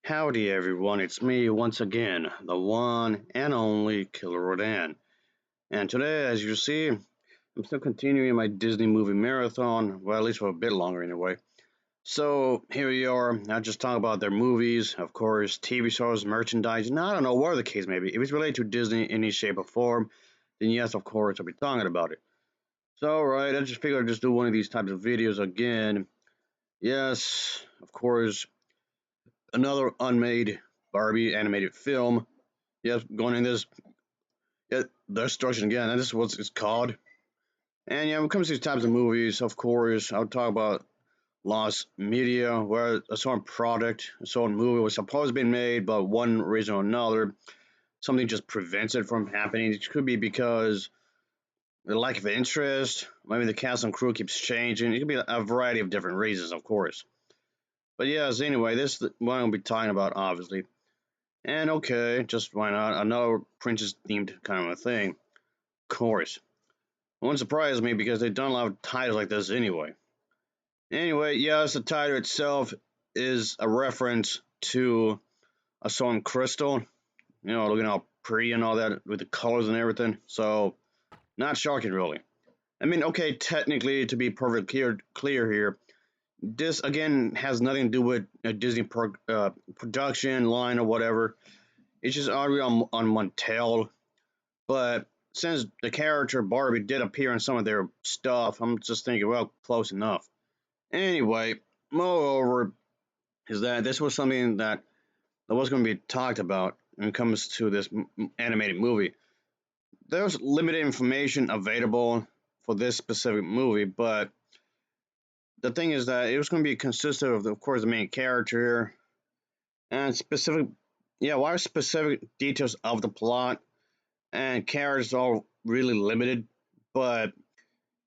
Howdy everyone, it's me once again, the one and only Killer Rodan. And today, as you see, I'm still continuing my Disney movie marathon, well, at least for a bit longer anyway. So, here we are, I'll just talk about their movies, of course, TV shows, merchandise, and I don't know, whatever the case may be. If it's related to Disney in any shape or form, then yes, of course, I'll be talking about it. So, right, I just figured I'd just do one of these types of videos again. Yes, of course, another unmade Barbie animated film. Yes, going in this, yeah, destruction again, and this is what it's called. And yeah, when it comes to these types of movies, of course, I'll talk about lost media, where a certain product, a certain movie was supposed to be made, but one reason or another, something just prevents it from happening. It could be because the lack of interest, maybe the cast and crew keeps changing. It could be a variety of different reasons, of course. But yes, anyway, this is what I'll be talking about, obviously. And okay, just why not? Another princess themed kind of a thing. Of course. It wouldn't surprise me because they've done a lot of titles like this anyway. Anyway, yes, the title itself is a reference to a song Crystal. Looking all pretty and all that with the colors and everything. So, not shocking, really. I mean, okay, technically, to be perfectly clear here, this again has nothing to do with a Disney production line or whatever. It's just already on Montel. But since the character Barbie did appear in some of their stuff, I'm just thinking, well, close enough. Anyway, moreover, is that this was something that was going to be talked about when it comes to this animated movie. There's limited information available for this specific movie, but the thing is that it was going to be consistent of course, the main character and specific, yeah, why specific details of the plot and characters are really limited, but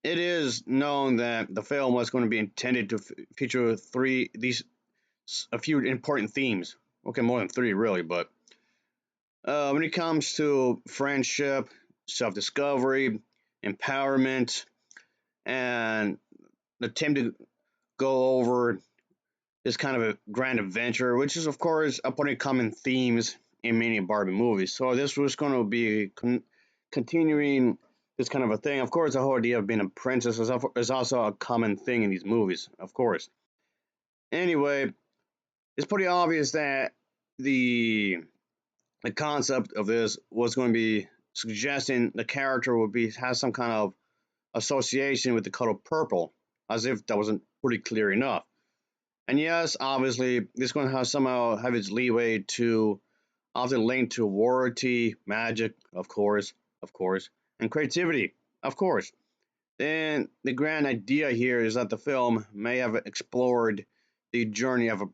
it is known that the film was going to be intended to feature a few important themes. Okay, more than three really, but when it comes to friendship, self-discovery, empowerment, and attempt to go over this kind of a grand adventure, which is of course upon common themes in many Barbie movies. So this was going to be continuing this kind of a thing. Of course, the whole idea of being a princess is also a common thing in these movies, of course. Anyway, it's pretty obvious that the the concept of this was going to be suggesting the character would be has some kind of association with the color purple, as if that wasn't pretty clear enough. And yes, obviously, this is going to have somehow have its leeway to often linked to royalty, magic, of course, and creativity, of course. Then the grand idea here is that the film may have explored the journey of a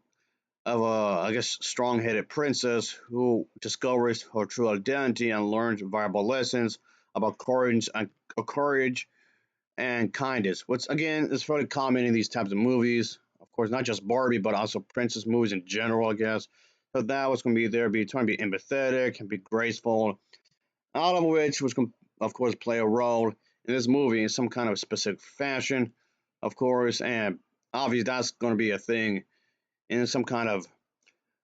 I guess strong-headed princess who discovers her true identity and learns valuable lessons about courage and kindness. Which again is fairly common in these types of movies. Of course, not just Barbie, but also princess movies in general, I guess. So that was going to be there, be trying to be empathetic and be graceful, all of which was going to, of course, play a role in this movie in some kind of specific fashion, of course, and obviously that's going to be a thing in some kind of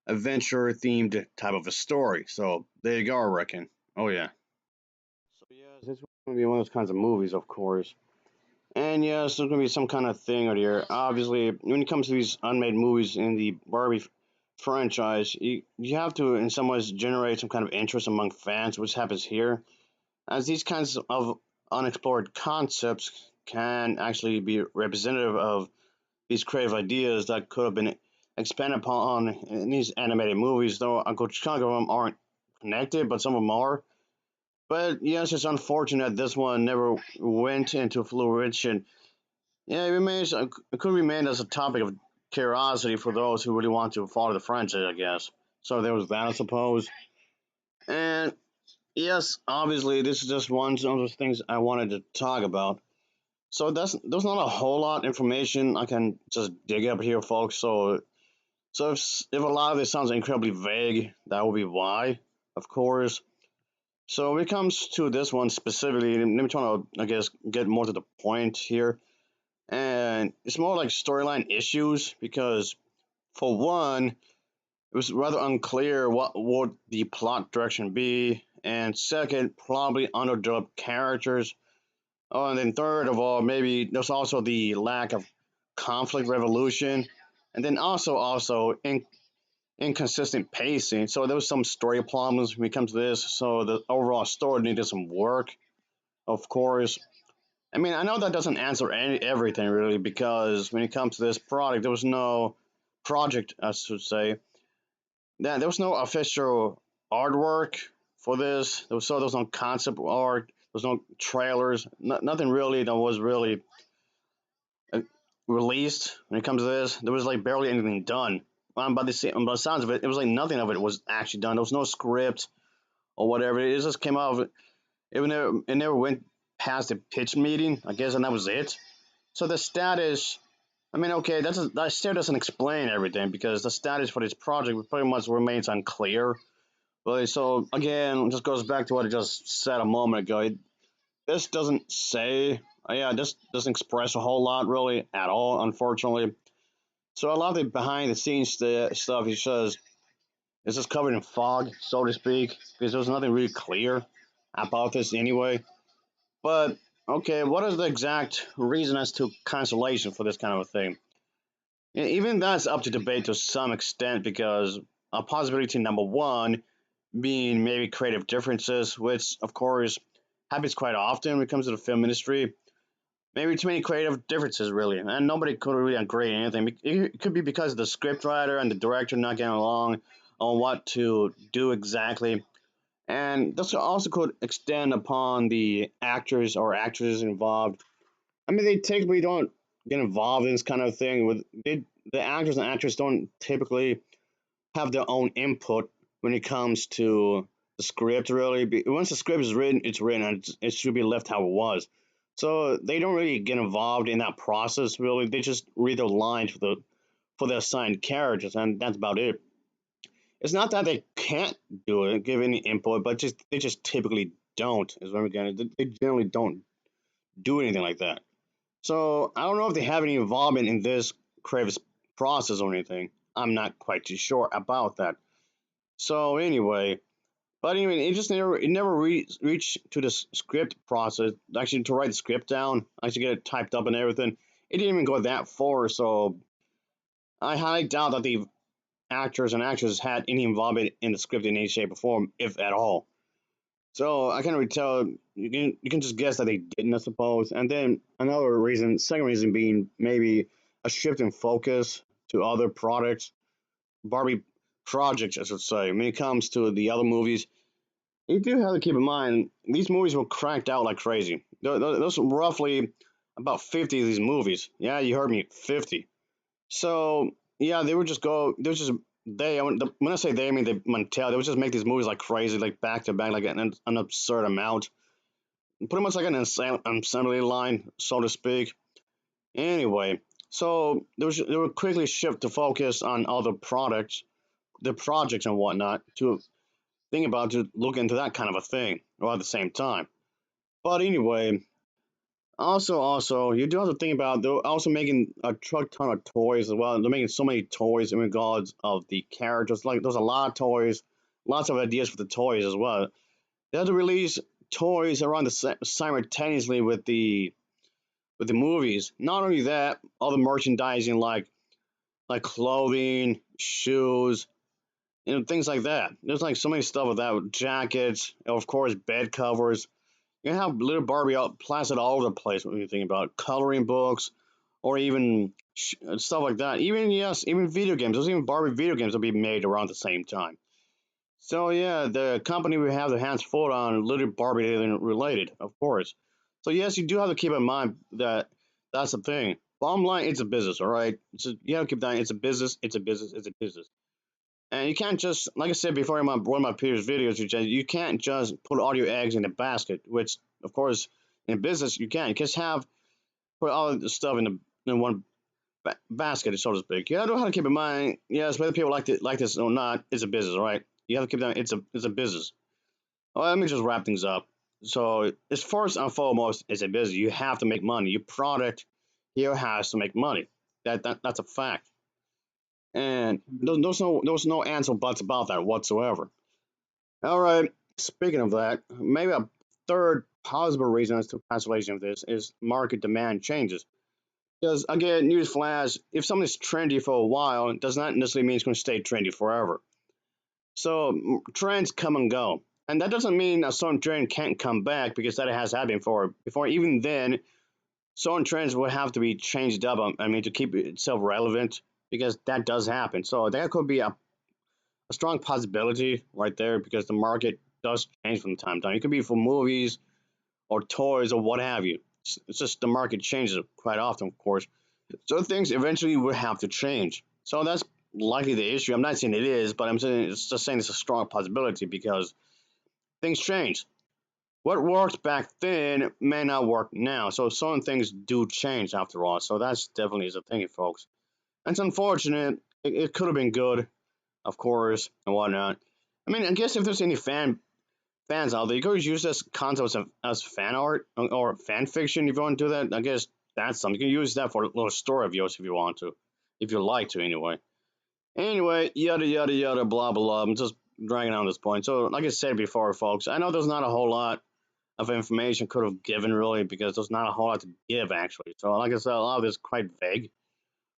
adventure themed type of a story. So there you go, I reckon. Oh yeah. So yes, this is going to be one of those kinds of movies, of course. And yes, there's going to be some kind of thing out here. Obviously, when it comes to these unmade movies in the Barbie franchise, you have to, in some ways, generate some kind of interest among fans, which happens here, as these kinds of unexplored concepts can actually be representative of these creative ideas that could have been expanded upon in these animated movies, though a good chunk of them aren't connected, but some of them are. But yes, it's unfortunate this one never went into fruition. Yeah, it could remain as a topic of curiosity for those who really want to follow the franchise, I guess. So there was that, I suppose. And yes, obviously, this is just one of those things I wanted to talk about. So there's not a whole lot of information I can just dig up here, folks. So if a lot of this sounds incredibly vague, that will be why, of course. So when it comes to this one specifically, let me try to, I guess, get more to the point here. And it's more like storyline issues because, for one, it was rather unclear what would the plot direction be, and second, probably underdeveloped characters. Oh, and then third of all, maybe there's also the lack of conflict resolution, and then also inconsistent pacing. So there was some story problems when it comes to this. So the overall story needed some work, of course. I mean, I know that doesn't answer everything really, because when it comes to this product, there was no project, I should say. There was no official artwork for this. There was no concept art. There was no trailers. Nothing really that was really uh, released when it comes to this. There was like barely anything done. By the sounds of it, it was like nothing of it was actually done. There was no script or whatever. It just came out of it. It never went past the pitch meeting, I guess, and that was it. So the status, I mean, okay, that still doesn't explain everything, because the status for this project pretty much remains unclear. But so again, it just goes back to what I just said a moment ago. This doesn't say, yeah, this doesn't express a whole lot really at all, unfortunately. So a lot of the behind the scenes stuff he says is just covered in fog, so to speak, because there's nothing really clear about this anyway. But okay, what is the exact reason as to cancellation for this kind of a thing? Even that's up to debate to some extent, because a possibility number one being maybe creative differences, which of course happens quite often when it comes to the film industry. Maybe too many creative differences, really, and nobody could really agree on anything. It could be because of the scriptwriter and the director not getting along on what to do exactly, and this also could extend upon the actors or actresses involved. I mean, they typically don't get involved in this kind of thing. The actors and actresses don't typically have their own input when it comes to the script. Really, once the script is written, it's written, and it should be left how it was. So they don't really get involved in that process. Really, they just read the lines for the assigned characters, and that's about it. It's not that they can't do it, give any input, but just they just typically don't. Is what I'm getting. They generally don't do anything like that. So I don't know if they have any involvement in this creative process or anything. I'm not quite too sure about that. So anyway, but anyway, it never reached to the script process, actually to write the script down, actually get it typed up and everything. It didn't even go that far. So I highly doubt that the actors and actresses had any involvement in the script in any shape or form, if at all. So I can't really tell. You can just guess that they didn't, I suppose. And then another reason, second reason being maybe a shift in focus to other products, Barbie projects, I should say. When it comes to the other movies, you do have to keep in mind these movies were cranked out like crazy. Those roughly about 50 of these movies. Yeah, you heard me, 50. So yeah, they would just go. They would just when I say they, I mean they Mattel. They would just make these movies like crazy, like back to back, like an absurd amount. Pretty much like an assembly line, so to speak. Anyway, so they would quickly shift to focus on other products, the projects and whatnot, to think about to look into that kind of a thing, or at the same time. But anyway, also, you do have to think about they're also making a truck ton of toys as well. They're making so many toys in regards of the characters. Like there's a lot of toys, lots of ideas for the toys as well. They had to release toys around simultaneously with the movies. Not only that, all the merchandising like clothing, shoes, things like that. There's like so many stuff with that, with jackets, of course, bed covers. You have little Barbie out plastered all over the place when you think about it. Coloring books, or even stuff like that. Even yes, even video games. There's even Barbie video games will be made around the same time. So yeah, the company we have their hands full on little Barbie related, of course. So yes, you do have to keep in mind that that's the thing. Bottom line, it's a business, all right. You have to keep that. It's a business. It's a business. It's a business. And you can't just, like I said before in one of my previous videos, you can't just put all your eggs in a basket. Which, of course, in business you can. You just have put all the stuff in one basket, so to speak. You have to know how to keep in mind. Yes, whether people like this or not, it's a business, right? You have to keep that. It's a business. Well, let me just wrap things up. So, as first and foremost, it's a business. You have to make money. Your product here has to make money. That's a fact. And and there's no ands or buts about that whatsoever. All right. Speaking of that, maybe a third possible reason as to cancellation of this is market demand changes. Because again, newsflash: if something is trendy for a while, it does not necessarily mean it's going to stay trendy forever. So trends come and go, and that doesn't mean a certain trend can't come back because that has happened before. Before even then, certain trends will have to be changed up. I mean, to keep itself relevant, because that does happen. So that could be a strong possibility right there because the market does change from time to time. It could be for movies or toys or what have you. It's just the market changes quite often, of course. So things eventually will have to change. So that's likely the issue. I'm not saying it is, but I'm saying it's a strong possibility because things change. What worked back then may not work now. So certain things do change after all. So that's definitely is a thing, folks. And it's unfortunate. It could have been good, of course, and whatnot. I mean, I guess if there's any fans out there, you could use this concept as fan art or fan fiction if you want to do that. I guess that's something. You can use that for a little story of yours if you want to, if you like to, anyway. Anyway, yada yada yada, blah blah. I'm just dragging on this point. So, like I said before, folks, I know there's not a whole lot of information could have given really because there's not a whole lot to give actually. So, like I said, a lot of this is quite vague,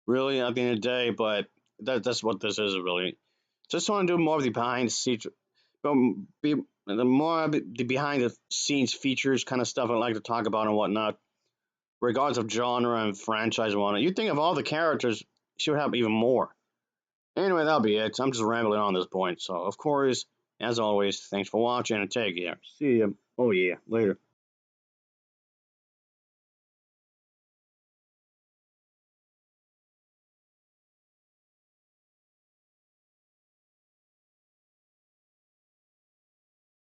really, at the end of the day. But that's what this is really. Just want to do more of the behind the scenes, be the more the behind the scenes features kind of stuff I like to talk about and whatnot, regardless of genre and franchise and whatnot. You think of all the characters, she would have even more. Anyway, that'll be it. I'm just rambling on this point. So, of course, as always, thanks for watching and take care. See ya. Oh, yeah. Later.